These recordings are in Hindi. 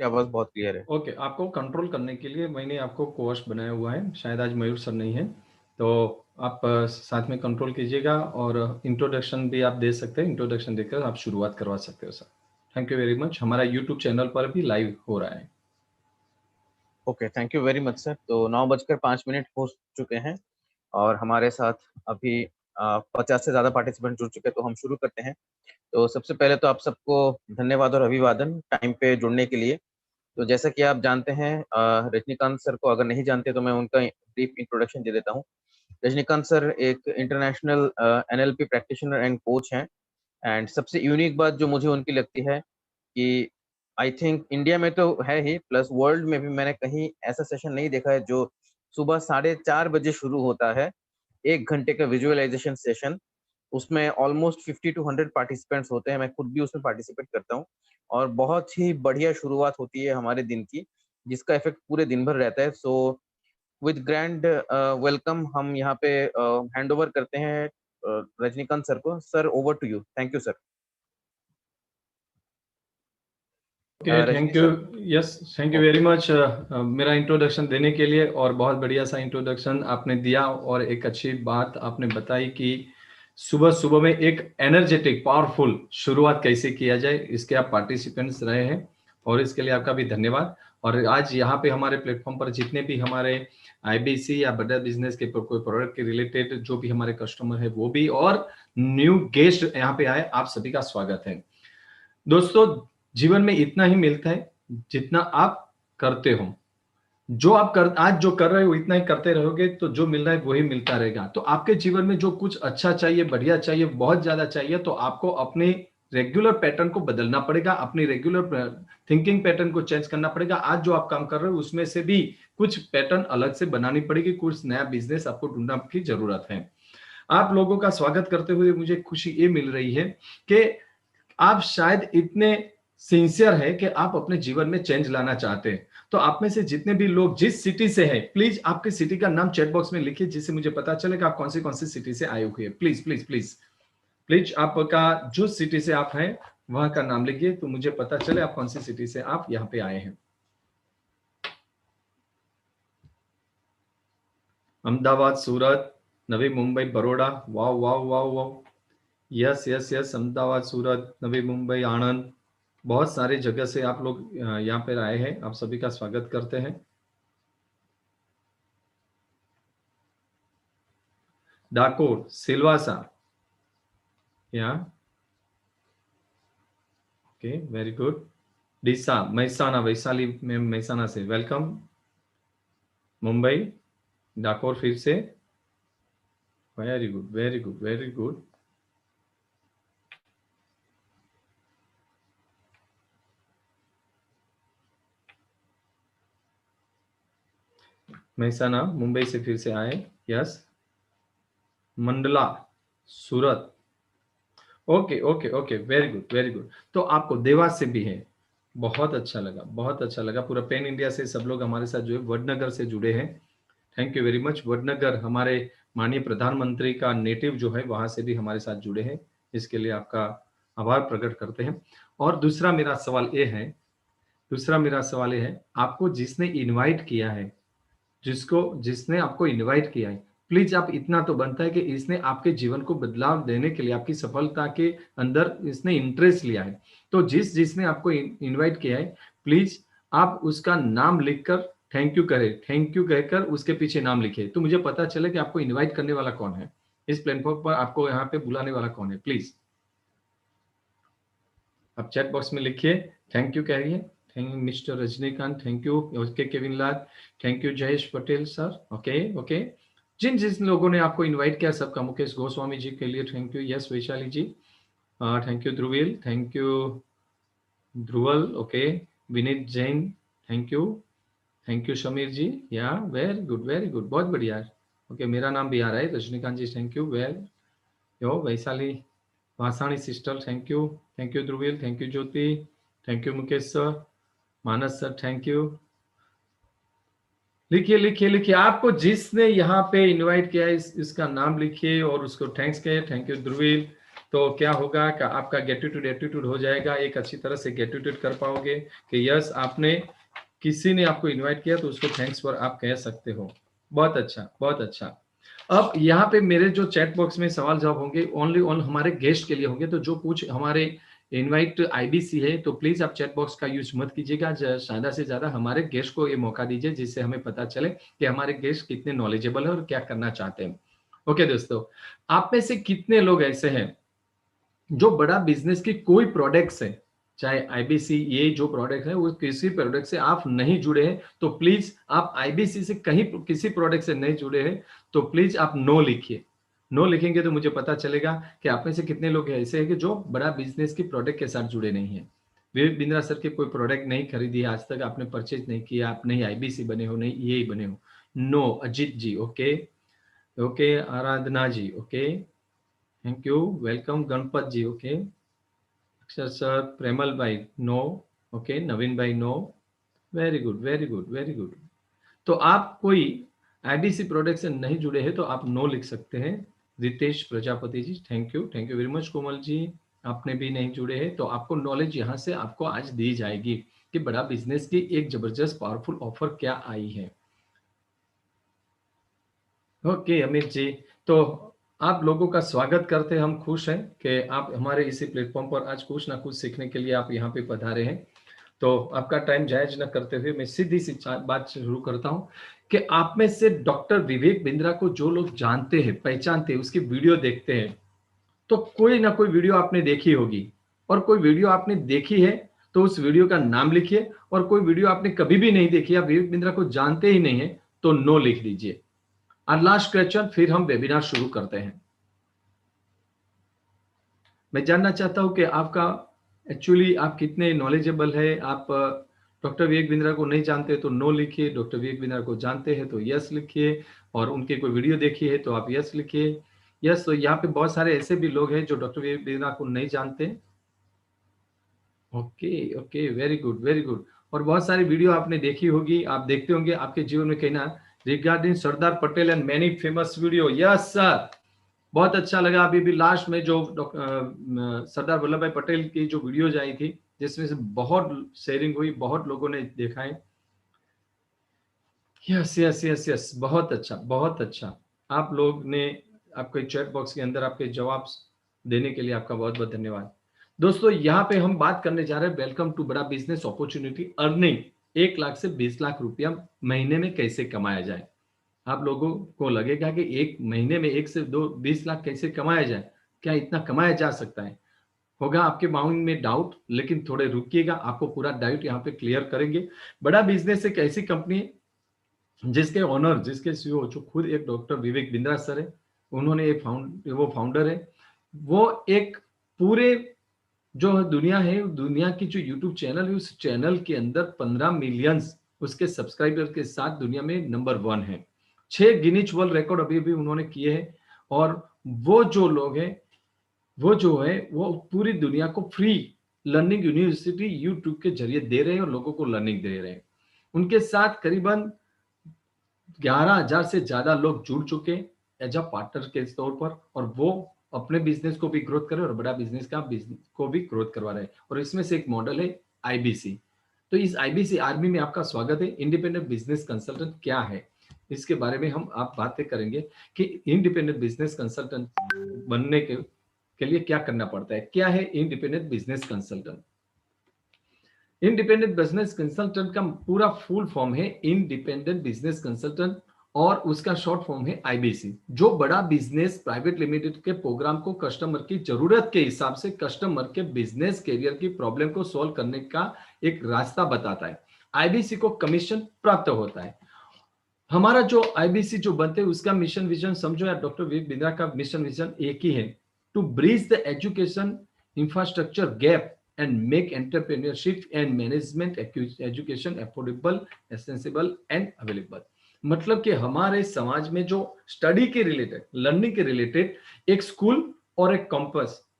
आपकी आवाज बहुत क्लियर है। ओके, आपको कंट्रोल करने के लिए मैंने आपको कोस्ट बनाया हुआ है। शायद आज मयूर सर नहीं है, तो आप साथ में कंट्रोल कीजिएगा और इंट्रोडक्शन भी आप दे सकते हैं। इंट्रोडक्शन देकर आप शुरुआत करवा सकते हो sir. Thank you very much. हमारा यूट्यूब चैनल पर भी लाइव हो रहा है। Okay, thank you very much sir. तो 9:05 हो चुके हैं और हमारे साथ अभी 50 से ज्यादा पार्टिसिपेंट जुड़ चुके हैं, तो हम शुरू करते हैं। तो सबसे पहले तो आप सबको धन्यवाद और अभिवादन टाइम पे जुड़ने के लिए। तो जैसा कि आप जानते हैं, रजनीकांत सर को अगर नहीं जानते तो मैं उनका ब्रीफ इंट्रोडक्शन दे देता हूँ। रजनीकांत सर एक international NLP practitioner and coach हैं। एंड सबसे यूनिक बात जो मुझे उनकी लगती है कि आई थिंक इंडिया में तो है ही, प्लस वर्ल्ड में भी मैंने कहीं ऐसा सेशन नहीं देखा है जो सुबह 4:30 बजे शुरू होता है। 1 घंटे का विजुअलाइजेशन सेशन, उसमें ऑलमोस्ट 50 to 100 पार्टिसिपेंट्स होते हैं। मैं खुद भी उसमें पार्टिसिपेट करता हूँ और बहुत ही बढ़िया शुरुआत होती है हमारे दिन की, जिसका इफेक्ट पूरे दिन भर रहता है। सो विद ग्रैंड वेलकम हम यहाँ पे हैंड ओवर करते हैं रजनीकांत सर को। Sir, over to you. Thank you sir. Okay, Rajni thank you. Sir. Yes, thank you okay. Very much मेरा इंट्रोडक्शन देने के लिए। और बहुत बढ़िया सा इंट्रोडक्शन आपने दिया और एक अच्छी बात आपने बताई कि सुबह सुबह में एक एनर्जेटिक पावरफुल शुरुआत कैसे किया जाए, इसके आप पार्टिसिपेंट्स रहे हैं और इसके लिए आपका भी धन्यवाद। और आज यहाँ पे हमारे प्लेटफॉर्म पर जितने भी हमारे आईबीसी या बटर बिजनेस के कोई प्रोडक्ट के रिलेटेड जो भी हमारे कस्टमर है वो भी, और न्यू गेस्ट यहाँ पे आए, आप सभी का स्वागत है। दोस्तों, जीवन में इतना ही मिलता है जितना आप करते हो। जो आप आज जो कर रहे हो इतना ही करते रहोगे तो जो मिल रहा है वही मिलता रहेगा। तो आपके जीवन में जो कुछ अच्छा चाहिए, बढ़िया चाहिए, बहुत ज्यादा चाहिए, तो आपको अपने रेगुलर पैटर्न को बदलना पड़ेगा, अपनी रेगुलर थिंकिंग पैटर्न को चेंज करना पड़ेगा। आज जो आप काम कर रहे हो उसमें से भी कुछ पैटर्न अलग से बनानी पड़ेगी, कुछ नया बिजनेस आपको ढूंढना की जरूरत है। आप लोगों का स्वागत करते हुए मुझे खुशी ये मिल रही है कि आप शायद इतने सिंसियर है कि आप अपने जीवन में चेंज लाना चाहते हैं। तो आप में से जितने भी लोग जिस सिटी से हैं, प्लीज आपके सिटी का नाम चैट बॉक्स में लिखिए, जिससे मुझे पता चले कि आप कौन सी सिटी से आए हुए हैं। प्लीज प्लीज प्लीज प्लीज आपका जो सिटी से आप हैं वहां का नाम लिखिए, तो मुझे पता चले आप कौन सी सिटी से आप यहाँ पे आए हैं। अहमदाबाद, सूरत, नवी मुंबई, बड़ौदा। वाव वाव वाव वाव। यस यस यस, अहमदाबाद, सूरत, नवी मुंबई, आणंद, बहुत सारे जगह से आप लोग यहाँ पर आए हैं। आप सभी का स्वागत करते हैं। डाकोर, सिलवासा, या okay, very good. Deesa, Mehsana, Vaishali में महसाना से वेलकम। मुंबई, डाकोर फिर से, very good very good very good. Mehsana, Mumbai से फिर से आए, yes. Mandla, Surat, okay okay okay, very good very good. तो आपको देवास से भी है, बहुत अच्छा लगा, बहुत अच्छा लगा। पूरा पैन इंडिया से सब लोग हमारे साथ जो है वडनगर से जुड़े हैं। Thank you very much. Vadnagar हमारे माननीय प्रधानमंत्री का नेटिव जो है, वहां से भी हमारे साथ जुड़े हैं, इसके लिए आपका आभार प्रकट करते हैं। और दूसरा मेरा सवाल ये है, आपको जिसने इनवाइट किया है, जिसने आपको इनवाइट किया है, प्लीज आप इतना तो बनता है कि इसने आपके जीवन को बदलाव देने के लिए, आपकी सफलता के अंदर इसने इंटरेस्ट लिया है। तो जिसने आपको इनवाइट किया है, प्लीज आप उसका नाम लिखकर थैंक यू करें, थैंक यू कहकर उसके पीछे नाम लिखे, तो मुझे पता चले कि आपको इनवाइट करने वाला कौन है, इस प्लेटफॉर्म पर आपको यहाँ पे बुलाने वाला कौन है। प्लीज आप चैट बॉक्स में लिखिए, थैंक यू कहिए। Thank you mister Rajinikanth, thank you okay Kevin Lal, thank you Jayesh Patel sir, okay okay. जिन जिन लोगों ने आपको इनवाइट किया सबका, मुकेश गोस्वामी जी के लिए thank you, yes Vaishali ji, thank you Dhruvil, thank you Dhruval, okay. Vineet Jain, thank you Sameer ji, या वेरी गुड, बहुत बढ़िया। ओके, मेरा नाम भी आ रहा है, रजनीकांत जी, थैंक यू यो Vaishali Vasani sister, thank you Dhruvil, thank you Jyoti, thank you Mukesh sir, Manas sir, thank you. लिखिए लिखिए लिखिए, आपको जिसने यहाँ पे इनवाइट किया है इसका नाम लिखिए और उसको थैंक्स कहे। थैंक यू ध्रुवील, तो क्या होगा कि आपका गेटिट्यूड एटीट्यूड हो जाएगा, एक अच्छी तरह से गेटिट्यूड कर पाओगे कि यस आपने, किसी ने आपको इनवाइट किया तो उसको थैंक्स फॉर आप कह सकते हो। बहुत अच्छा, बहुत अच्छा। अब यहाँ पे मेरे जो चैट बॉक्स में सवाल जवाब होंगे ओनली ऑन हमारे गेस्ट के लिए होंगे, तो जो कुछ हमारे इनवाइट आईबीसी है तो प्लीज आप चैट बॉक्स का यूज मत कीजिएगा, ज्यादा से ज्यादा हमारे गेस्ट को ये मौका दीजिए जिससे हमें पता चले कि हमारे गेस्ट कितने नॉलेजेबल है और क्या करना चाहते हैं। ओके दोस्तों, आप में से कितने लोग ऐसे हैं जो बड़ा बिजनेस की कोई प्रोडक्ट्स है, चाहे आईबीसी ये जो प्रोडक्ट है वो किसी प्रोडक्ट से आप नहीं जुड़े हैं तो प्लीज आप आईबीसी से कहीं किसी प्रोडक्ट से नहीं जुड़े हैं तो प्लीज आप नो लिखिए। नो लिखेंगे तो मुझे पता चलेगा कि आप में से कितने लोग ऐसे हैं कि जो बड़ा बिजनेस की प्रोडक्ट के साथ जुड़े नहीं है। विवेक बिंद्रा सर के कोई प्रोडक्ट नहीं खरीदी आज तक, आपने परचेज नहीं किया, आप नहीं आईबीसी बने हो, नहीं ये बने हो। No Ajit ji, okay okay, Aradhana ji okay, thank you, welcome Ganpat ji okay, Akshar sir, Premal bhai no, okay, Naveen bhai no, very good very good very good. तो आप कोई आईबीसी प्रोडक्ट से नहीं जुड़े हैं तो आप नो लिख सकते हैं। Ritesh Prajapati ji thank you very much. Komal ji आपने भी नहीं जुड़े हैं तो आपको नॉलेज यहाँ से आपको आज दी जाएगी कि बड़ा बिजनेस की एक जबरदस्त पावरफुल ऑफर क्या आई है। ओके अमित जी, तो आप लोगों का स्वागत करते हम खुश हैं कि आप हमारे इसी प्लेटफॉर्म पर आज कुछ ना कुछ सीखने के लिए आप यहाँ पे पधारे हैं। तो आपका टाइम जायज न करते हुए मैं सीधी सी बात शुरू करता हूँ कि आप में से डॉक्टर विवेक बिंद्रा को जो लोग जानते हैं, पहचानते हैं, उसकी वीडियो देखते हैं, तो कोई ना कोई वीडियो आपने देखी होगी, और कोई वीडियो आपने देखी है तो उस वीडियो का नाम लिखिए, और कोई वीडियो आपने कभी भी नहीं देखी, आप विवेक बिंद्रा को जानते ही नहीं है तो नो लिख दीजिए। और लास्ट क्वेश्चन, फिर हम वेबिनार शुरू करते हैं। मैं जानना चाहता हूं कि आपका एक्चुअली आप कितने नॉलेजेबल है। आप डॉक्टर विवेक बिंद्रा को नहीं जानते तो नो लिखिए, डॉक्टर विवेक बिंद्रा को जानते हैं तो यस लिखिए, और उनके कोई वीडियो देखी है तो आप यस लिखिए। यस, तो यहाँ पे बहुत सारे ऐसे भी लोग हैं जो डॉक्टर विवेक बिंद्रा को नहीं जानते। Okay okay, very good very good. और बहुत सारी वीडियो आपने देखी होगी, आप देखते होंगे आपके जीवन में कहीं ना regarding Sardar Patel and many famous video. Yes sir, बहुत अच्छा लगा। अभी भी लास्ट में जो सरदार वल्लभ भाई पटेल की जो वीडियोज आई थी जिसमें से बहुत शेयरिंग हुई, बहुत लोगों ने देखा है। यस यस यस यस, बहुत अच्छा बहुत अच्छा। आप लोग ने आपके चैट बॉक्स के अंदर आपके जवाब देने के लिए आपका बहुत बहुत धन्यवाद। दोस्तों यहाँ पे हम बात करने जा रहे हैं वेलकम टू बड़ा बिजनेस अपॉर्चुनिटी अर्निंग 1 लाख से 20 लाख रुपया महीने में कैसे कमाया जाए। आप लोगों को लगेगा कि एक महीने में 1 से 2 20 लाख कैसे कमाया जाए, क्या इतना कमाया जा सकता है, होगा आपके माइंड में डाउट। लेकिन थोड़े रुकिएगा, आपको पूरा डाउट यहाँ पे क्लियर करेंगे। बड़ा बिजनेस एक ऐसी कंपनी है जिसके ओनर, जिसके सीईओ जो खुद एक डॉक्टर विवेक बिंद्रा सर है, उन्होंने एक वो फाउंडर है। वो एक पूरे जो दुनिया है, दुनिया की जो यूट्यूब चैनल है उस चैनल के अंदर 15 मिलियंस उसके सब्सक्राइबर के साथ दुनिया में नंबर 1 है। 6 गिनीज वर्ल्ड रिकॉर्ड अभी भी उन्होंने किए हैं। और वो जो लोग हैं वो जो है वो पूरी दुनिया को फ्री लर्निंग यूनिवर्सिटी यूट्यूब के जरिए दे रहे हैं और लोगों को लर्निंग दे रहे हैं। उनके साथ करीबन 11,000 से ज्यादा लोग जुड़ चुके एज अ पार्टनर के तौर पर, और वो अपने बिजनेस को भी ग्रोथ कर रहे हैं और बड़ा बिजनेस का बिजनेस को भी ग्रोथ करवा रहे हैं। और इसमें से एक मॉडल है आईबीसी। तो इस आईबीसी आर्मी में आपका स्वागत है। इंडिपेंडेंट बिजनेस कंसल्टेंट क्या है, इसके बारे में हम आप बातें करेंगे कि इंडिपेंडेंट बिजनेस कंसल्टेंट बनने के लिए क्या करना पड़ता है। क्या है independent business consultant? Independent business consultant का पूरा फुल फॉर्म है इंडिपेंडेंट बिजनेस कंसल्टेंट, और उसका शॉर्ट फॉर्म है आईबीसी, जो बड़ा बिजनेस प्राइवेट लिमिटेड के प्रोग्राम को कस्टमर की जरूरत के हिसाब से कस्टमर के बिजनेस कैरियर की प्रॉब्लम को सॉल्व करने का एक रास्ता बताता है। आईबीसी को कमीशन प्राप्त होता है। हमारा जो आईबीसी जो बनते हैं उसका मिशन विजन समझो, या डॉक्टर विवेक बिंद्रा का मिशन विजन एक ही है, to bridge the education infrastructure gap and make entrepreneurship and management education affordable, accessible and available। मतलब कि हमारे समाज में जो स्टडी के रिलेटेड, लर्निंग के रिलेटेड एक स्कूल और एक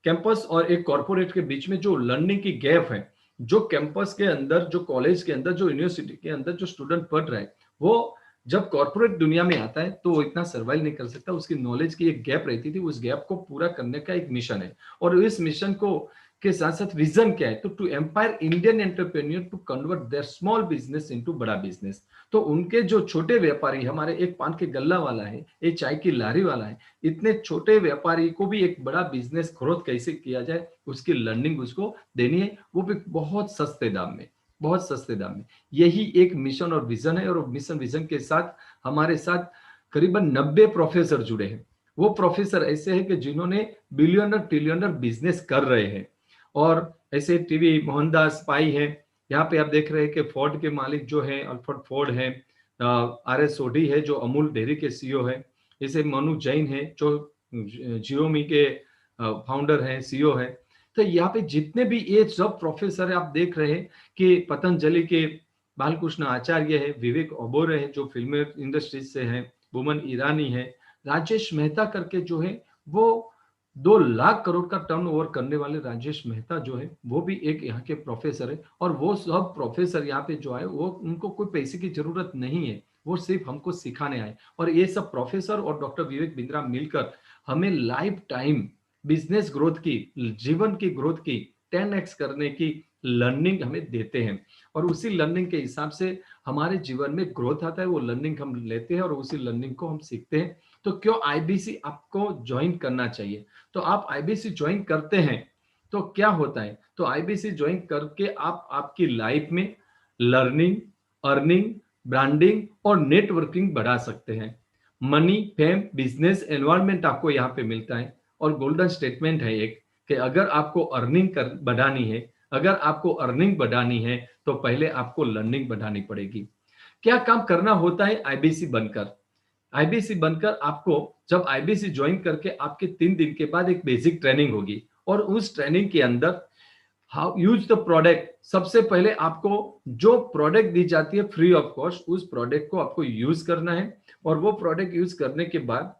कैंपस और एक कॉर्पोरेट के बीच में जो लर्निंग की गैप है, जो कैंपस के अंदर, जो कॉलेज के अंदर, जो यूनिवर्सिटी के अंदर जो स्टूडेंट पढ़ रहे हैं वो जब कॉर्पोरेट दुनिया में आता है तो वो इतना सर्वाइव नहीं कर सकता, उसकी नॉलेज की एक गैप रहती थी, उस गैप को पूरा करने का एक मिशन है। और इस मिशन को के साथ साथ विजन क्या है, तो to empower Indian entrepreneur to convert their small business into बड़ा बिजनेस। तो उनके जो छोटे व्यापारी, हमारे एक पान के गल्ला वाला है, एक चाय की लारी वाला है, इतने छोटे व्यापारी को भी एक बड़ा बिजनेस ग्रोथ कैसे किया जाए, उसकी लर्निंग उसको देनी है, वो भी बहुत सस्ते दाम में, बहुत सस्ते दाम में। यही एक मिशन और विजन है। और मिशन विजन के साथ हमारे साथ करीबन 90 प्रोफेसर जुड़े हैं। वो प्रोफेसर ऐसे हैं कि जिन्होंने बिलियनर ट्रिलियनर बिजनेस कर रहे हैं। और ऐसे टीवी मोहनदास पाई है, यहाँ पे आप देख रहे हैं कि फोर्ड के मालिक जो है अल्फ्रेड फोर्ड है, RS सोडी है जो अमूल डेयरी के CEO है, जैसे मनु जैन है जो जियोमी के फाउंडर है, CEO है। तो यहाँ पे जितने भी ये सब प्रोफेसर है, आप देख रहे हैं कि पतंजलि के बालकृष्ण आचार्य है, विवेक ओबेरॉय है जो फिल्म इंडस्ट्रीज से है, बोमन ईरानी है, राजेश मेहता करके जो है वो 2 लाख करोड़ का टर्नओवर करने वाले राजेश मेहता जो है वो भी एक यहाँ के प्रोफेसर है। और वो सब प्रोफेसर यहाँ पे जो आए वो उनको कोई पैसे की जरूरत नहीं है, वो सिर्फ हमको सिखाने आए। और ये सब प्रोफेसर और डॉक्टर विवेक बिंद्रा मिलकर हमें लाइफ टाइम बिजनेस ग्रोथ की, जीवन की ग्रोथ की 10x करने की लर्निंग हमें देते हैं। और उसी लर्निंग के हिसाब से हमारे जीवन में ग्रोथ आता है, वो लर्निंग हम लेते हैं और उसी लर्निंग को हम सीखते हैं। तो क्यों IBC आपको ज्वाइन करना चाहिए? तो आप IBC ज्वाइन करते हैं तो क्या होता है, तो IBC ज्वाइन करके आप आपकी लाइफ में लर्निंग, अर्निंग, ब्रांडिंग और नेटवर्किंग बढ़ा सकते हैं। मनी, फेम, बिजनेस एनवायरनमेंट आपको यहाँ पे मिलता है। और गोल्डन स्टेटमेंट है एक कि अगर आपको अर्निंग बढ़ानी है, अगर आपको अर्निंग बढ़ानी है तो पहले आपको लर्निंग बढ़ानी पड़ेगी। क्या काम करना होता है IBC बनकर? IBC बनकर आपको जब IBC ज्वाइन करके आपके 3 दिन के बाद एक बेसिक ट्रेनिंग होगी। और उस ट्रेनिंग के अंदर हाउ यूज द प्रोडक्ट, सबसे पहले आपको जो प्रोडक्ट दी जाती है फ्री ऑफ कॉस्ट, उस प्रोडक्ट को आपको यूज करना है। और वो प्रोडक्ट यूज करने के बाद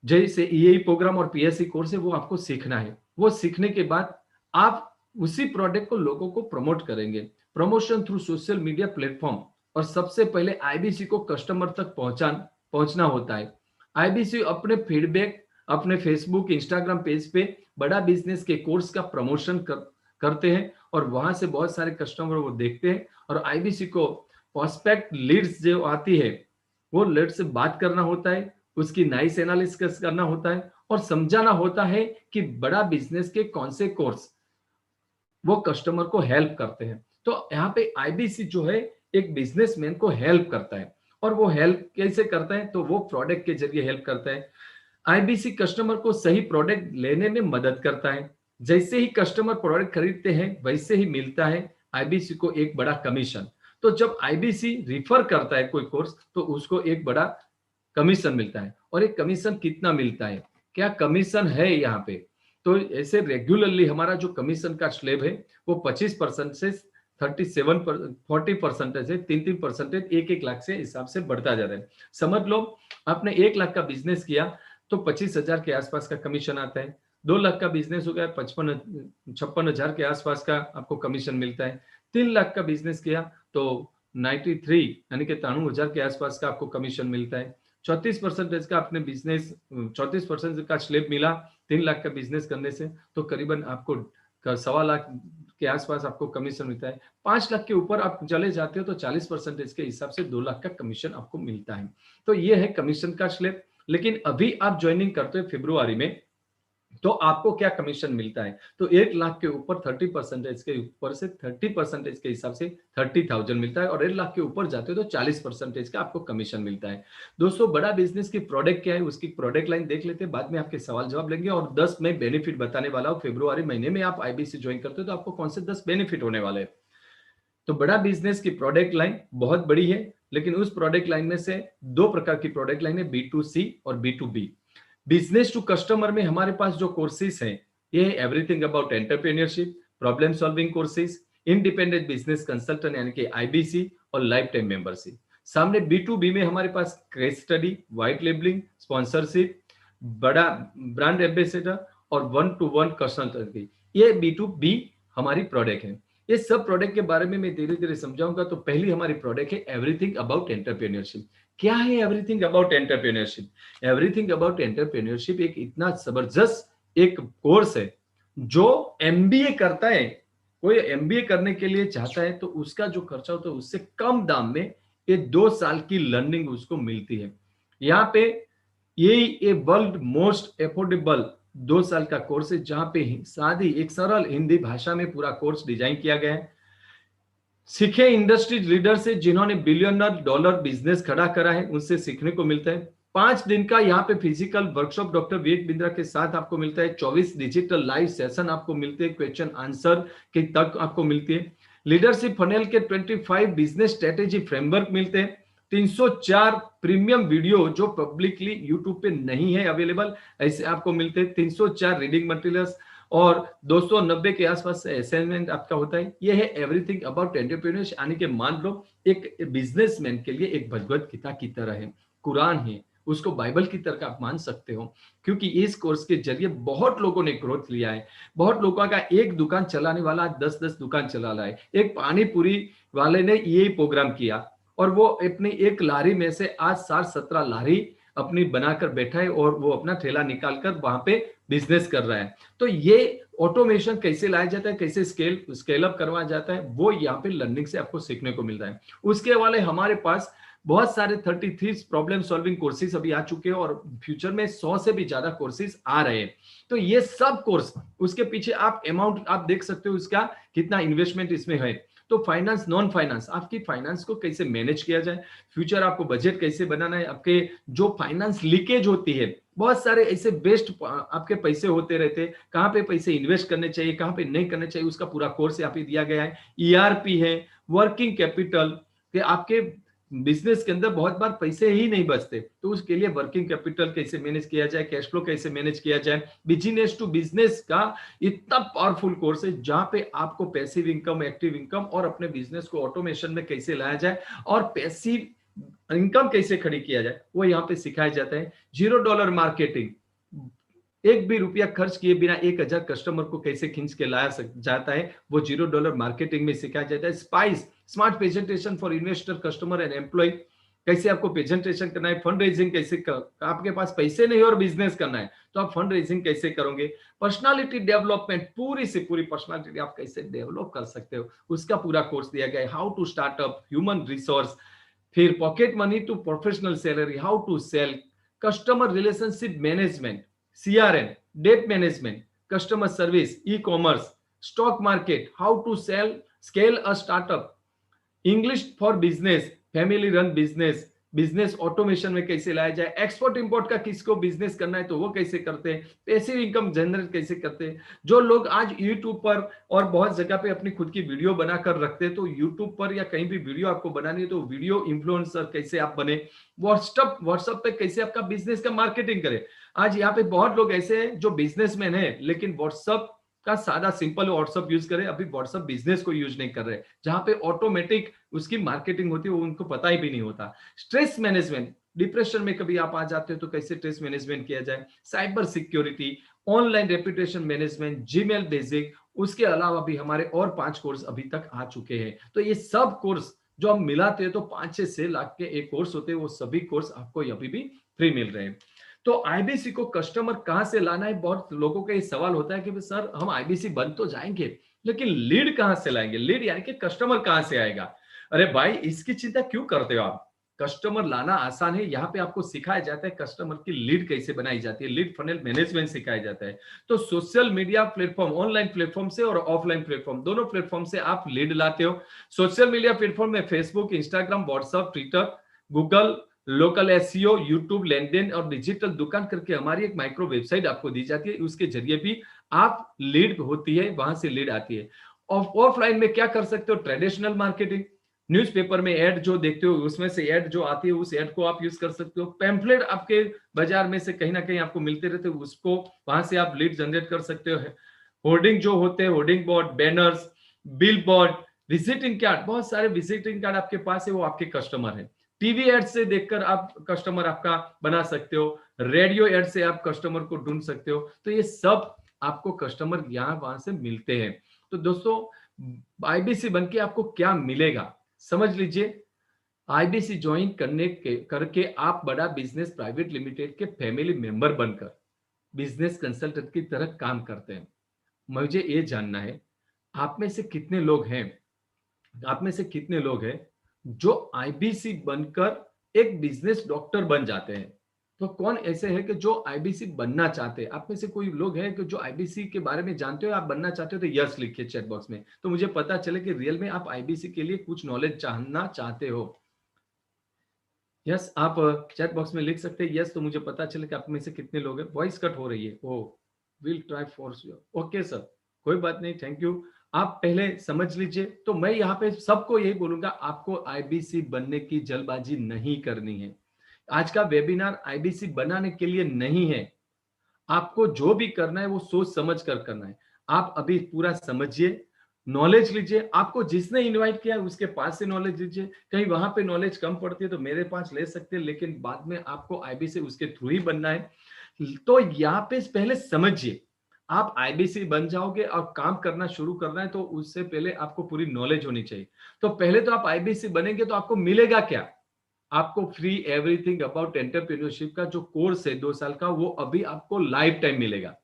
जैसे EAE प्रोग्राम और PSC कोर्स है वो आपको सीखना है। वो सीखने के बाद आप उसी प्रोडक्ट को लोगों को प्रमोट करेंगे, promotion through social media platform. और सबसे पहले IBC को कस्टमर तक पहुंचना होता है। IBC अपने फीडबैक अपने फेसबुक इंस्टाग्राम पेज पे बड़ा बिजनेस के कोर्स का प्रमोशन करते हैं और वहां से बहुत सारे कस्टमर वो देखते हैं। और IBC को प्रोस्पेक्ट लीड्स जो आती है वो लीड से बात करना होता है, उसकी नाइस एनालिसिस करना होता है और समझाना होता है कि बड़ा बिजनेस के कौन से कोर्स वो कस्टमर को हेल्प करते हैं। तो यहाँ पे IBC जो है एक बिजनेसमैन को हेल्प करता है। और वो हेल्प कैसे करता है, तो वो प्रोडक्ट के जरिए हेल्प करता है। IBC कस्टमर को सही प्रोडक्ट लेने में मदद करता है। जैसे ही कस्टमर प्रोडक्ट खरीदते हैं वैसे ही मिलता है IBC को एक बड़ा कमीशन। तो जब IBC रिफर करता है कोई कोर्स तो उसको एक बड़ा कमीशन मिलता है। और एक कमीशन कितना मिलता है, क्या कमीशन है यहाँ पे, तो ऐसे रेगुलरली हमारा जो कमीशन का स्लैब है वो 25% से 40% है, 3% 1 लाख से हिसाब से बढ़ता जा रहा है। समझ लो आपने 1 लाख का बिजनेस किया तो 25,000 के आसपास का कमीशन आता है। 2 लाख का बिजनेस हो गया 56,000 के आसपास का आपको कमीशन मिलता है। 3 लाख का बिजनेस किया तो 93 यानी कि 93,000 के आसपास का आपको कमीशन मिलता है। 34% का अपने बिजनेस 34% का स्लैब मिला 3 लाख का बिजनेस करने से तो करीबन आपको 1.25 लाख के आसपास आपको कमीशन मिलता है। 5 लाख के ऊपर आप चले जाते हो तो 40% के हिसाब से 2 लाख का कमीशन आपको मिलता है। तो ये है कमीशन का स्लैब। लेकिन अभी आप ज्वाइनिंग करते हो फरवरी में तो आपको क्या कमीशन मिलता है, तो 1 लाख के ऊपर 30% के ऊपर से 30% के हिसाब से 30,000 मिलता है। और 1 लाख के ऊपर जाते हो तो 40% का आपको कमीशन मिलता है। दोस्तों बड़ा बिजनेस की प्रोडक्ट क्या है उसकी प्रोडक्ट लाइन देख लेते हैं, बाद में आपके सवाल जवाब लेंगे। और 10 मैं बेनिफिट बताने वाला हूँ, फरवरी महीने में आप IBC ज्वाइन करते हो तो आपको कौन से 10 बेनिफिट होने वाले हैं। तो बड़ा बिजनेस की प्रोडक्ट लाइन बहुत बड़ी है, लेकिन उस प्रोडक्ट लाइन में से 2 प्रकार की प्रोडक्ट लाइन है, B2C और B2B। बिजनेस टू कस्टमर में हमारे पास जो कोर्सेज हैं ये है everything about entrepreneurship, problem solving courses, independent business consultant यानी कि IBC और लाइफ टाइम मेंबरशिप। सामने B2B में हमारे पास case study, white labelling, sponsorship, बड़ा ब्रांड एम्बेसडर और 1-to-1 कंसल्टेंसी। ये B2B हमारी प्रोडक्ट है। ये सब प्रोडक्ट के बारे में मैं धीरे धीरे समझाऊंगा। तो पहली हमारी प्रोडक्ट है एवरीथिंग अबाउट एंटरप्रेन्योरशिप। क्या है everything about entrepreneurship? Everything about entrepreneurship एक इतना जबरदस्त एक कोर्स है जो एमबीए करता है, कोई एमबीए करने के लिए चाहता है तो उसका जो खर्चा होता है उससे कम दाम में ये 2 साल की लर्निंग उसको मिलती है। यहाँ पे ये वर्ल्ड मोस्ट एफोर्डेबल 2 साल का कोर्स है, जहां पे सादी एक सरल हिंदी भाषा में पूरा कोर्स डिजाइन किया गया है। सीखे इंडस्ट्री लीडर से जिन्होंने बिलियनर डॉलर बिजनेस खड़ा करा है, उनसे सीखने को मिलता है। 5 दिन का यहाँ पे physical workshop doctor Vivek Bindra के साथ आपको मिलता है। 24 डिजिटल लाइव सेशन आपको मिलते हैं, क्वेश्चन आंसर के तक आपको मिलती है। लीडरशिप फनेल के 25 बिजनेस स्ट्रेटेजी फ्रेमवर्क मिलते हैं। 304 प्रीमियम वीडियो जो पब्लिकली यूट्यूब पे नहीं है अवेलेबल, ऐसे आपको मिलते हैं। 304 रीडिंग मटेरियल्स और 290 के आसपास से असाइनमेंट आपका होता है। ये है एवरीथिंग अबाउट एंटरप्रेन्योरशिप, यानी कि मान लो एक बिजनेसमैन के लिए एक भगवत गीता की तरह है, कुरान है, उसको बाइबल की तरह आप मान सकते हो। क्योंकि इस कोर्स के जरिए बहुत लोगों ने ग्रोथ लिया है। बहुत लोगों का एक दुकान चलाने वाला 10-10 दुकान चला रहा है। एक पानी पूरी वाले ने यही प्रोग्राम किया और वो अपनी एक लारी में से आज 60-70 लारी अपनी बनाकर बैठा है और वो अपना ठेला निकालकर वहां पे बिजनेस कर रहा है। तो ये ऑटोमेशन कैसे लाया जाता है, कैसे स्केल अप करवाया जाता है, वो यहाँ पे लर्निंग से आपको सीखने को मिल रहा है। उसके वाले हमारे पास बहुत सारे 33 प्रॉब्लम सॉल्विंग कोर्सेज अभी आ चुके हैं और फ्यूचर में 100 से भी ज्यादा कोर्सेज आ रहे हैं। तो ये सब कोर्स, उसके पीछे आप अमाउंट आप देख सकते हो उसका कितना इन्वेस्टमेंट इसमें है। तो फाइनेंस, नॉन फाइनेंस, आपकी फाइनेंस को कैसे मैनेज किया जाए, फ्यूचर आपको बजट कैसे बनाना है, आपके जो फाइनेंस लीकेज होती है, बहुत सारे ऐसे बेस्ट आपके पैसे होते रहते हैं, कहां पे पैसे इन्वेस्ट करने चाहिए, कहां पे नहीं करने चाहिए, उसका पूरा कोर्स यहाँ पे दिया गया है। ईआरपी है, वर्किंग कैपिटल के आपके बिजनेस के अंदर बहुत बार पैसे ही नहीं बचते, तो उसके लिए वर्किंग कैपिटल कैसे मैनेज किया जाए, कैश फ्लो कैसे मैनेज किया जाए। बिजनेस टू बिजनेस का इतना पावरफुल कोर्स है जहां पे आपको पैसिव इनकम, एक्टिव इनकम और अपने बिजनेस को ऑटोमेशन में कैसे लाया जाए और पैसिव इनकम कैसे खड़ी किया जाए, वो यहाँ पे सिखाया जाता है। $0 मार्केटिंग, एक भी रुपया खर्च किए बिना 1000 कस्टमर को कैसे खींच के लाया जाता है, वो $0 मार्केटिंग में सिखाया जाता है। Spice, smart presentation for investor, customer and employ, कैसे आपको प्रेजेंटेशन करना है। फंड रेजिंग कैसे आपके पास पैसे नहीं और बिजनेस करना है तो आप फंड रेजिंग कैसे करोगे। पर्सनालिटी डेवलपमेंट, पूरी से पूरी पर्सनालिटी आप कैसे डेवलप कर सकते हो, उसका पूरा कोर्स दिया गया है। How to startup, human resource, फिर pocket money to professional salary, how to sell, customer relationship management, CRM, debt management, customer service, e commerce, stock market, how to scale a startup, English for business, family run business, business automation में कैसे लाया जाए, एक्सपोर्ट इंपोर्ट का किसको बिजनेस करना है तो वो कैसे करते हैं, पैसिव इनकम जनरेट कैसे करते हैं। जो लोग आज यूट्यूब पर और बहुत जगह पे अपनी खुद की वीडियो बनाकर रखते हैं, तो यूट्यूब पर या कहीं भी वीडियो आपको बनानी है तो वीडियो इन्फ्लुएंसर कैसे आप बने, व्हाट्सएप पे कैसे आपका बिजनेस का मार्केटिंग करें। आज यहाँ पे बहुत लोग ऐसे हैं जो बिजनेसमैन है लेकिन व्हाट्सएप का सादा सिंपल व्हाट्सएप यूज करे, अभी व्हाट्सएप बिजनेस को यूज नहीं कर रहे, जहां पे ऑटोमेटिक उसकी मार्केटिंग होती है वो उनको पता ही भी नहीं होता। स्ट्रेस मैनेजमेंट, डिप्रेशन में कभी आप आ जाते हो तो कैसे स्ट्रेस मैनेजमेंट किया जाए। Cyber security, online reputation management, Gmail basic, उसके अलावा भी हमारे और 5 कोर्स अभी तक आ चुके हैं। तो ये सब कोर्स जो हम मिलाते हैं तो 5 से 6 लाख के एक कोर्स होते हैं, वो सभी कोर्स आपको अभी भी फ्री मिल रहे हैं। तो आईबीसी को कस्टमर कहां से लाना है, बहुत लोगों का ये सवाल होता है कि सर हम आईबीसी बन तो जाएंगे लेकिन लीड कहां से लाएंगे, लीड यानी कि कस्टमर कहां से आएगा। अरे भाई इसकी चिंता क्यों करते हो आप, कस्टमर लाना आसान है। यहाँ पे आपको सिखाया जाता है कस्टमर की लीड कैसे बनाई जाती है, लीड फनल मैनेजमेंट सिखाया जाता है। तो social media platform, online platform से और ऑफलाइन प्लेटफॉर्म, दोनों प्लेटफॉर्म से आप लीड लाते हो। सोशल मीडिया प्लेटफॉर्म में Facebook, Instagram, WhatsApp, Twitter, Google, local SEO, YouTube, लेनदेन और डिजिटल दुकान करके हमारी एक माइक्रो वेबसाइट आपको दी जाती है, उसके जरिए भी आप लीड होती है, वहां से लीड आती है। ऑफलाइन में क्या कर सकते हो, ट्रेडिशनल मार्केटिंग, न्यूज़पेपर में ऐड जो देखते हो उसमें से ऐड जो आती है उस ऐड को आप यूज कर सकते हो। पैम्फलेट आपके बाजार में से कहीं ना कहीं आपको मिलते रहते हो, उसको वहां से आप लीड जनरेट कर सकते हो। होर्डिंग जो होते हैं, hoarding board, banners, bill board, visiting card, बहुत सारे विजिटिंग कार्ड आपके पास है, वो आपके कस्टमर है। टीवी एड से देखकर आप कस्टमर आपका बना सकते हो, रेडियो एड से आप कस्टमर को ढूंढ सकते हो। तो ये सब आपको कस्टमर यहाँ वहां से मिलते हैं। तो दोस्तों आईबीसी बन के आपको क्या मिलेगा समझ लीजिए। आईबीसी ज्वाइन करके आप बड़ा बिजनेस प्राइवेट लिमिटेड के फैमिली मेंबर बनकर बिजनेस कंसल्टेंट की तरह काम करते हैं। मुझे ये जानना है आप में से कितने लोग हैं, आप में से कितने लोग हैं जो आईबीसी बनकर एक बिजनेस डॉक्टर बन जाते हैं। तो कौन ऐसे है कि जो आईबीसी बनना चाहते हैं? आप में से कोई लोग हैं कि जो आईबीसी के बारे में जानते हो, आप बनना चाहते हो तो यस लिखिए चैट बॉक्स में, तो मुझे पता चले कि रियल में आप आईबीसी के लिए कुछ नॉलेज जानना चाहते हो। यस आप चैट बॉक्स में लिख सकते हैं यस, तो मुझे पता चले कि आप में से कितने लोग हैं। वॉइस कट हो रही है। Oh will try for sure. Okay sir, कोई बात नहीं, थैंक यू। आप पहले समझ लीजिए। तो मैं यहाँ पे सबको यही बोलूंगा, आपको आईबीसी बनने की जल्दबाजी नहीं करनी है। आज का वेबिनार आईबीसी बनाने के लिए नहीं है। आपको जो भी करना है वो सोच समझ कर करना है। आप अभी पूरा समझिए, नॉलेज लीजिए। आपको जिसने इनवाइट किया है उसके पास से नॉलेज लीजिए। कहीं वहां पे नॉलेज कम पड़ती है तो मेरे पास ले सकते हैं, लेकिन बाद में आपको आईबीसी उसके थ्रू ही बनना है। तो यहाँ पे पहले समझिए, आप आईबीसी बन जाओगे और काम करना शुरू करना है तो उससे पहले आपको पूरी नॉलेज होनी चाहिए। तो पहले तो आप आईबीसी बनेंगे तो आपको मिलेगा क्या? आपको फ्री एवरीथिंग अबाउट एंटरप्रेन्योरशिप का जो कोर्स है 2 साल का, वो अभी आपको लाइफ टाइम मिलेगा।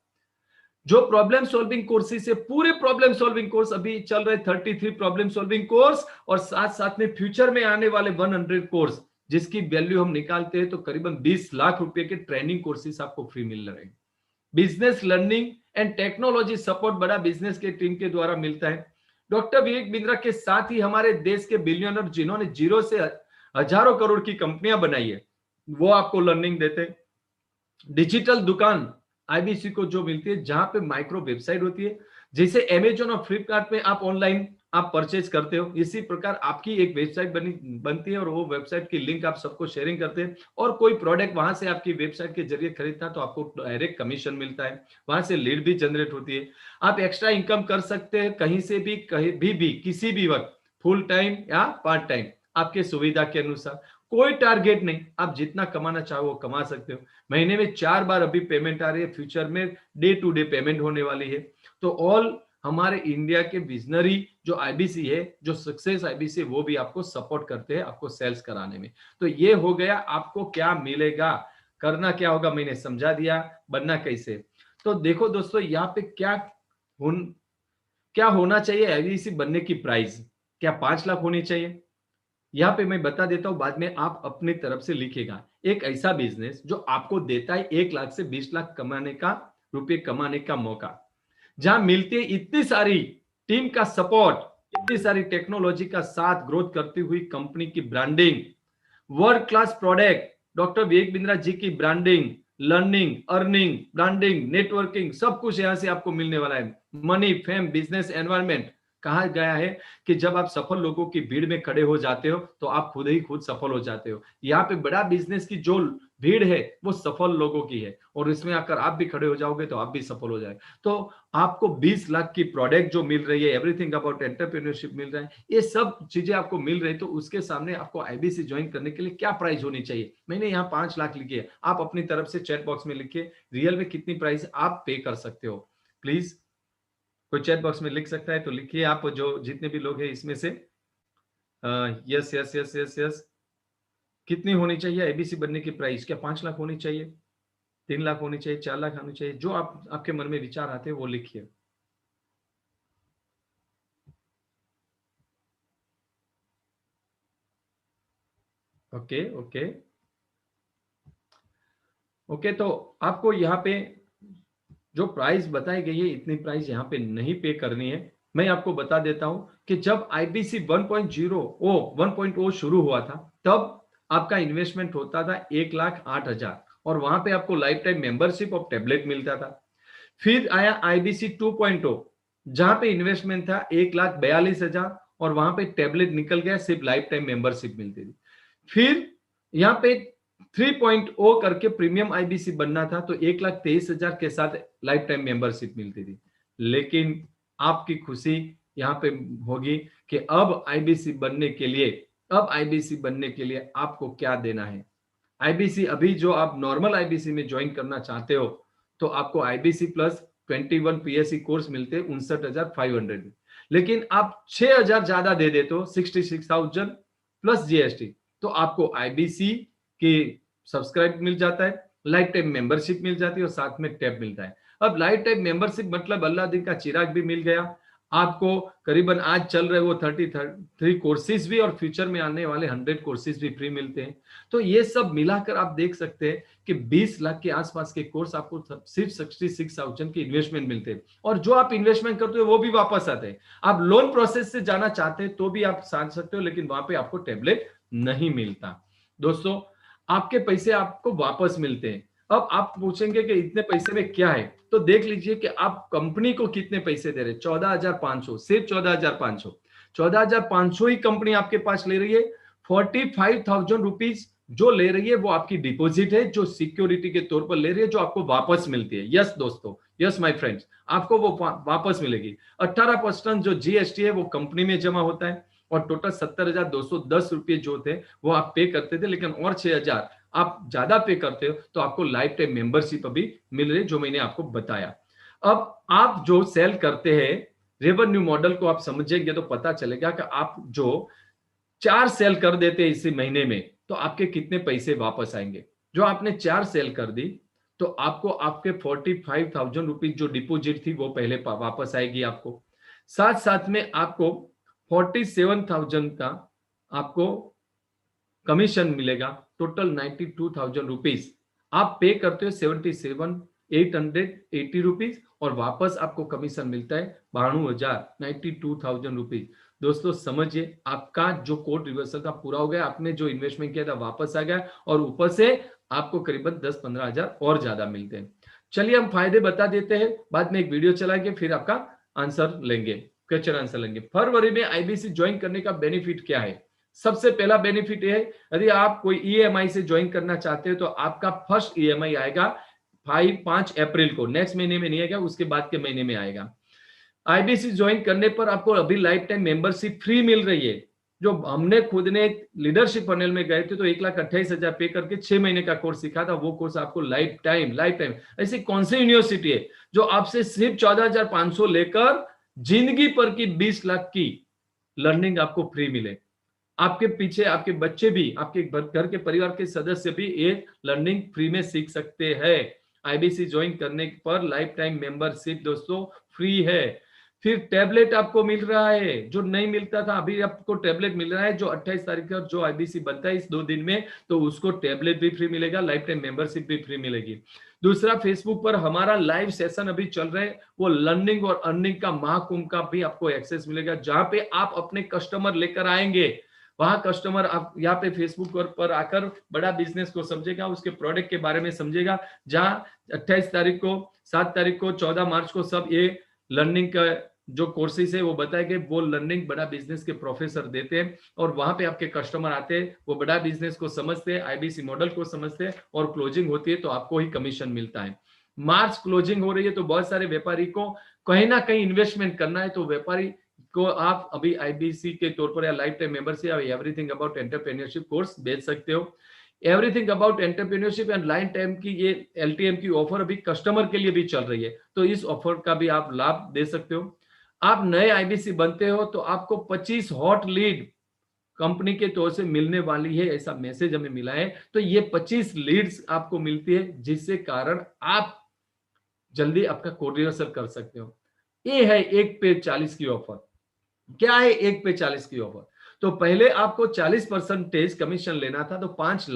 जो प्रॉब्लम सॉल्विंग कोर्सेस है, पूरे प्रॉब्लम सॉल्विंग कोर्स अभी चल रहे 33 प्रॉब्लम सॉल्विंग कोर्स, और साथ साथ में फ्यूचर में आने वाले 100 कोर्स, जिसकी वैल्यू हम निकालते हैं तो करीबन 20 लाख रुपए के ट्रेनिंग कोर्सेस आपको फ्री मिल रहे हैं। Business learning and technology support बड़ा बिजनेस के टीम के द्वारा मिलता है। डॉक्टर विवेक बिंद्रा के साथ ही हमारे देश के बिलियनर जिन्होंने जीरो से हजारों करोड़ की कंपनियां बनाई है, वो आपको लर्निंग देते हैं। डिजिटल दुकान आईबीसी को जो मिलती है, जहां पे माइक्रो वेबसाइट होती है, जैसे अमेजॉन और फ्लिपकार्ट में आप ऑनलाइन आप परचेज करते हो, इसी प्रकार आपकी एक वेबसाइट बनती है और वो वेबसाइट की लिंक आप सबको शेयरिंग करते हैं, और कोई प्रोडक्ट वहां से आपकी वेबसाइट के जरिए खरीदता है तो आपको डायरेक्ट कमीशन मिलता है, वहां से लीड भी जनरेट होती है। आप एक्स्ट्रा इनकम कर सकते हैं कहीं से भी, कहीं भी किसी भी वक्त, फुल टाइम या पार्ट टाइम, आपके सुविधा के अनुसार। कोई टारगेट नहीं, आप जितना कमाना चाहो वो कमा सकते हो। महीने में 4 बार अभी पेमेंट आ रही है, फ्यूचर में डे टू डे पेमेंट होने वाली है। तो ऑल हमारे इंडिया के विजनरी जो आईबीसी है, जो सक्सेस आईबीसी, वो भी आपको सपोर्ट करते हैं आपको सेल्स कराने में। तो ये हो गया आपको क्या मिलेगा, करना क्या होगा, मैंने समझा दिया, बनना कैसे। तो देखो दोस्तों, यहाँ पे क्या होना चाहिए आईबीसी बनने की प्राइस, क्या 5 लाख होनी चाहिए? यहाँ पे मैं बता देता हूं, बाद में आप अपनी तरफ से लिखिएगा। एक ऐसा बिजनेस जो आपको देता है 1 लाख से 20 लाख रुपए कमाने का मौका, जहां मिलती है इतनी सारी टीम का सपोर्ट, इतनी सारी टेक्नोलॉजी का साथ, ग्रोथ करती हुई कंपनी की branding, world class product, doctor Vivek Bindra ji की branding, learning, earning, branding, networking, सब कुछ यहां से आपको मिलने वाला है। Money, fame, business environment. कहा गया है कि जब आप सफल लोगों की भीड़ में खड़े हो जाते हो तो आप खुद ही खुद सफल हो जाते हो। यहाँ पे बड़ा बिजनेस की जो भीड़ है वो सफल लोगों की है, और इसमें आकर आप भी खड़े हो जाओगे तो आप भी सफल हो जाएंगे। तो आपको 20 लाख की प्रोडक्ट जो मिल रही है, एवरीथिंग अबाउट एंटरप्रेन्योरशिप मिल रहा है, ये सब चीजें आपको मिल रही है, तो उसके सामने आपको आईबीसी ज्वाइन करने के लिए क्या प्राइस होनी चाहिए? मैंने यहाँ 5 लाख लिखी है, आप अपनी तरफ से चैट बॉक्स में लिखिए रियल में कितनी प्राइस आप पे कर सकते हो। प्लीज कोई चैट बॉक्स में लिख सकता है तो लिखिए, आप जो जितने भी लोग हैं इसमें से। Yes yes yes yes yes, कितनी होनी चाहिए आईबीसी बनने की प्राइस? क्या 5 लाख होनी चाहिए, 3 लाख होनी चाहिए, 4 लाख होनी चाहिए? जो आपके मन में विचार आते हैं वो लिखिए। ओके ओके ओके, तो आपको यहाँ पे जो प्राइस बताई गई है, इतनी प्राइस यहाँ पे नहीं पे करनी है। मैं आपको बता देता हूं कि जब आईबीसी 1.0 शुरू हुआ था, तब आपका इन्वेस्टमेंट होता था 1,08,000, और वहां पे आपको लाइफ टाइम मेंबरशिप और टैबलेट मिलता था। फिर आया आईबीसी 2.0, जहां पे इन्वेस्टमेंट था 1,42,000, और वहां पे टैबलेट निकल गया, सिर्फ लाइफ टाइम मेंबरशिप मिलती थी। फिर यहाँ पे 3.0 करके प्रीमियम आईबीसी बनना था, तो 1,23,000 के साथ लाइफ टाइम मेंबरशिप मिलती थी। लेकिन आपकी खुशी यहाँ पे होगी कि अब आईबीसी बनने के लिए, आपको क्या देना है। आईबीसी अभी जो आप नॉर्मल आईबीसी में ज्वाइन करना चाहते हो, तो आपको आईबीसी प्लस 21 पीएससी कोर्स मिलते हैं 59,500 में। लेकिन आप 6,000 ज्यादा दे देते हो 66,000 प्लस जीएसटी, तो आपको आईबीसी की सब्सक्राइब मिल जाता है, लाइफ टाइम मेंबरशिप मिल जाती है और साथ में टैब मिलता है। अब लाइफ टाइम मेंबरशिप मतलब अल्लाह दिन का चिराग भी मिल गया आपको। करीबन आज चल रहे वो 33 कोर्सेज भी और फ्यूचर में आने वाले 100 कोर्सेज भी फ्री मिलते हैं। तो ये सब मिलाकर आप देख सकते हैं कि 20 लाख के आसपास के कोर्स आपको सिर्फ 66,000 की इन्वेस्टमेंट मिलते हैं, और जो आप इन्वेस्टमेंट करते हो वो भी वापस आते हैं। आप लोन प्रोसेस से जाना चाहते हैं तो भी आप समझ सकते हो, लेकिन वहां पे आपको टेबलेट नहीं मिलता। दोस्तों, आपके पैसे आपको वापस मिलते हैं। अब आप पूछेंगे कि इतने पैसे में क्या है, तो देख लीजिए कि आप कंपनी को कितने पैसे दे रहे हैं। 14,500, सिर्फ 14,500, 14,500 ही कंपनी आपके पास ले रही है। 45,000 रुपीज जो ले रही है वो आपकी डिपॉजिट है, जो सिक्योरिटी के तौर पर ले रही है, जो आपको वापस मिलती है। यस दोस्तों, यस माय फ्रेंड्स, आपको वो वापस मिलेगी। 18% जो जीएसटी है वो कंपनी में जमा होता है, और टोटल 70,210 रुपये जो थे वो आप पे करते थे, लेकिन और 6,000 आप ज्यादा पे करते हो तो आपको लाइफ टाइम मेंबरशिप अभी मिल रही है, जो मैंने आपको बताया। अब आप जो सेल करते हैं रेवेन्यू मॉडल को आप समझेंगे तो पता चलेगा कि आप जो 4 सेल कर देते हैं इसी महीने में, तो आपके कितने पैसे वापस आएंगे। जो आपने 4 सेल कर दी तो आपको आपके 45,000 रुपीज जो डिपॉजिट थी वो पहले वापस आएगी आपको। साथ साथ में आपको 47,000 का आपको कमीशन मिलेगा। टोटल 92,000 रुपीज आप पे करते हो, 77,880 रुपीज, और वापस आपको कमीशन मिलता है 92,000 रुपीज। दोस्तों समझिए, आपका जो कोड रिवर्सल का पूरा हो गया, आपने जो इन्वेस्टमेंट किया था वापस आ गया, और ऊपर से आपको करीबन 10-15 हजार और ज्यादा मिलते हैं। चलिए हम फायदे बता देते हैं, बाद में एक वीडियो चलाएंगे, फिर आपका आंसर लेंगे, क्वेश्चन आंसर लेंगे। फरवरी में आईबीसी ज्वाइन करने का बेनिफिट क्या है। सबसे पहला बेनिफिट है, यदि आप कोई ईएमआई से ज्वाइन करना चाहते हो तो आपका फर्स्ट ईएमआई आएगा 5 अप्रैल को, नेक्स्ट महीने में नहीं आएगा, उसके बाद के महीने में आएगा। आईबीसी ज्वाइन करने पर आपको अभी लाइफ टाइम मेंबरशिप फ्री मिल रही है। जो हमने खुद ने लीडरशिप पैनल में गए थे तो 1,28,000 पे करके 6 महीने का कोर्स सीखा था, वो कोर्स आपको लाइफ टाइम ऐसी कौन सी यूनिवर्सिटी है जो आपसे सिर्फ 14,500 लेकर जिंदगी पर की 20 लाख की लर्निंग आपको फ्री मिले। आपके पीछे आपके बच्चे भी, आपके घर के परिवार के सदस्य भी एक लर्निंग फ्री में सीख सकते हैं। आईबीसी ज्वाइन करने पर लाइफ टाइम मेंबरशिप दोस्तों फ्री है। फिर टैबलेट आपको मिल रहा है जो नहीं मिलता था, अभी आपको टैबलेट मिल रहा है, जो 28 तारीख का जो आईबीसी बनता है इस 2 दिन में, तो उसको टैबलेट भी फ्री मिलेगा, लाइफ टाइम मेंबरशिप भी फ्री मिलेगी। दूसरा, फेसबुक पर हमारा लाइव सेशन अभी चल रहा है, वो लर्निंग और अर्निंग का महाकुंभ का भी आपको एक्सेस मिलेगा, जहां पे आप अपने कस्टमर लेकर आएंगे। वहां कस्टमर आप यहाँ पे फेसबुक पर आकर बड़ा बिजनेस को समझेगा, उसके प्रोडक्ट के बारे में समझेगा। जहां 28 तारीख को, 7 तारीख को, 14 मार्च को सब ये लर्निंग का जो कोर्सेस है वो बताए गए, वो लर्निंग बड़ा बिजनेस के प्रोफेसर देते हैं, और वहां पे आपके कस्टमर आते हैं, वो बड़ा बिजनेस को समझते हैं, आईबीसी मॉडल को समझते हैं, और क्लोजिंग होती है तो आपको ही कमीशन मिलता है। मार्च क्लोजिंग हो रही है तो बहुत सारे व्यापारी को कहीं ना कहीं इन्वेस्टमेंट करना है, तो व्यापारी को आप अभी आईबीसी के तौर पर या लाइफ टाइम मेंबरशिप या एवरीथिंग अबाउट एंटरप्रेन्योरशिप कोर्स बेच सकते हो। Everything about entrepreneurship and life time की ये एलटीएम की ऑफर अभी कस्टमर के लिए भी चल रही है, तो इस ऑफर का भी आप लाभ दे सकते हो। आप नए आईबीसी बनते हो तो आपको 25 हॉट लीड कंपनी के तौर से मिलने वाली है, ऐसा मैसेज हमें मिला है। तो ये 25 लीड्स आपको मिलती है, जिससे कारण आप जल्दी आपका कोड रिहर्सल कर सकते हो। ये है 1 पे 40 की ऑफर। क्या है 1 पे 40 की ऑफर? तो पहले आपको 40% कमीशन लेना था, तो 5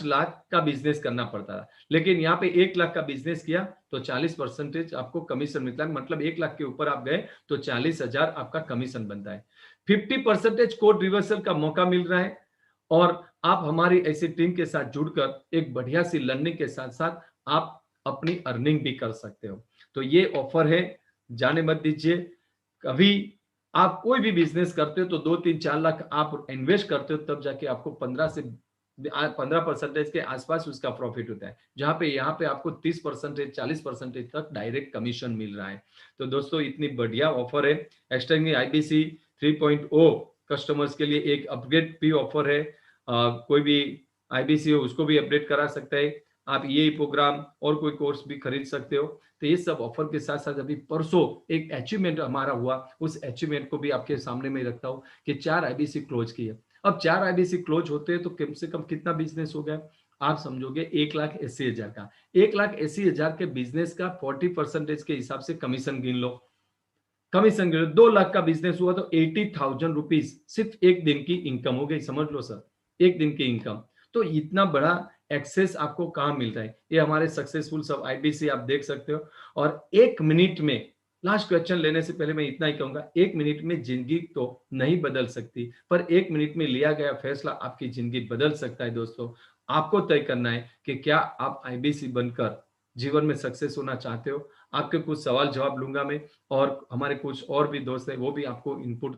लाख का बिजनेस करना पड़ता था, लेकिन यहाँ पे 1 लाख का बिजनेस किया तो 40% आपको कमीशन मिलता है, मतलब 1 लाख के ऊपर आप गए तो 40,000 आपका कमीशन बनता है। 50% कोड रिवर्सल का मौका मिल रहा है, और आप हमारी ऐसी टीम के साथ जुड़कर एक बढ़िया सी लर्निंग के साथ साथ आप अपनी अर्निंग भी कर सकते हो। तो ये ऑफर है, जाने मत दीजिए। कभी आप कोई भी बिजनेस करते हो तो 2-3-4 लाख आप इन्वेस्ट करते हो, तब जाके आपको 15% के आसपास उसका प्रॉफिट होता है, जहां पे यहाँ पे आपको 30%, 40% तक डायरेक्ट कमीशन मिल रहा है। तो दोस्तों इतनी बढ़िया ऑफर है। एक्सटेंडिंग आईबीसी 3.0 कस्टमर्स के लिए एक अपग्रेड भी ऑफर है। कोई भी आईबीसी हो उसको भी अपडेट करा सकता है। आप ये प्रोग्राम और कोई कोर्स भी खरीद सकते हो। तो ये सब ऑफर के साथ साथ अभी परसों एक अचीवमेंट हमारा हुआ, उस अचीवमेंट को भी आपके सामने में रखता हूँ कि 4 आईबीसी क्लोज किए। अब 4 आईबीसी क्लोज होते हैं तो कम से कम कितना बिजनेस हो गया, आप समझोगे 1,80,000 का। 1,80,000 के बिजनेस का 40% के हिसाब से कमीशन गिन लो। कमीशन गिनो, 2 लाख का बिजनेस हुआ तो 80,000 रुपीज सिर्फ एक दिन की इनकम हो गई, समझ लो सर, एक दिन की इनकम। तो इतना बड़ा एक्सेस आपको कहां मिल रहा है, ये हमारे सक्सेसफुल सब आईबीसी आप देख सकते हो। और 1 मिनट में, लास्ट क्वेश्चन लेने से पहले मैं इतना ही कहूंगा, 1 मिनट में जिंदगी तो नहीं बदल सकती, पर 1 मिनट में लिया गया फैसला आपकी जिंदगी बदल सकता है। दोस्तों, आपको तय करना है कि क्या आप आईबीसी बनकर जीवन में सक्सेस होना चाहते हो। आपके कुछ सवाल जवाब लूंगा मैं, और हमारे कुछ और भी दोस्त हैं, वो भी आपको इनपुट